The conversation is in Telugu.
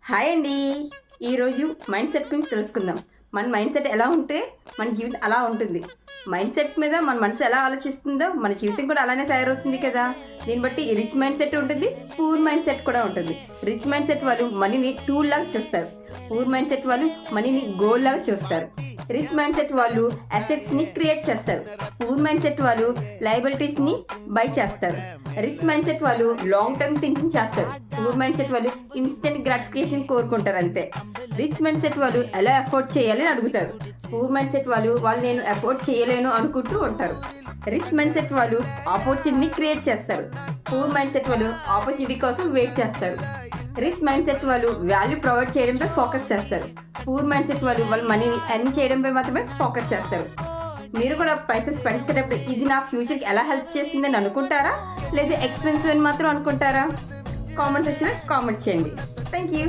హాయ్ అండి. ఈరోజు మైండ్ సెట్ గురించి తెలుసుకుందాం. మన మైండ్ సెట్ ఎలా ఉంటే మన జీవితం అలా ఉంటుంది. మైండ్ సెట్ మీద మన మనసు ఎలా ఆలోచిస్తుందో మన జీవితం కూడా అలానే తయారవుతుంది కదా. దీన్ని బట్టి రిచ్ మైండ్ సెట్ ఉంటుంది, పూర్ మైండ్ సెట్ కూడా ఉంటుంది. రిచ్ మైండ్ సెట్ వాళ్ళు మనీని టూల్ లాగా చూస్తారు. పూర్ మైండ్ సెట్ వాళ్ళు మనీని గోల్ లాగా చూస్తారు. రిచ్ మైండ్ సెట్ వాళ్ళు అసెట్స్ ని క్రియేట్ చేస్తారు. పూర్ మైండ్ సెట్ వాళ్ళు లయబిలిటీస్ ని బై చేస్తారు. రిచ్ మైండ్ సెట్ వాళ్ళు లాంగ్ టర్మ్ థింకింగ్ చేస్తారు. పూర్ మైండ్ సెట్ వాళ్ళు ఇన్స్టెంట్ గ్రాటిఫికేషన్ కోరుకుంటారు అంతే. రిచ్ మైండ్ సెట్ వాళ్ళు ఎలా ఎఫోర్డ్ చేయాలి అని అడుగుతారు. పూర్ మైండ్ సెట్ వాళ్ళు నేను ఎఫోర్డ్ చేయలేను అనుకుంటూ ఉంటారు. రిచ్ మైండ్ సెట్ వాళ్ళు ఆపర్చునిటీని క్రియేట్ చేస్తారు. పూర్ మైండ్ సెట్ వాళ్ళు ఆపర్చునిటీ కోసం వెయిట్ చేస్తారు. రిచ్ మైండ్ సెట్ వాళ్ళు వాల్యూ ప్రొవైడ్ చేయడంపై ఫోకస్ చేస్తారు. పూర్ మైండ్ సెట్ వాళ్ళు మనీని ఎర్న్ చేయడంపై మాత్రమే ఫోకస్ చేస్తారు. మీరు కూడా పైసలు స్పెండ్ చేసేటప్పుడు ఇది నా ఫ్యూచర్కి ఎలా హెల్ప్ చేస్తుందని అనుకుంటారా, లేదా ఎక్స్పెన్సివ్ అని మాత్రం అనుకుంటారా? కామెంట్ సెక్షన్లో కామెంట్ చేయండి. Thank you.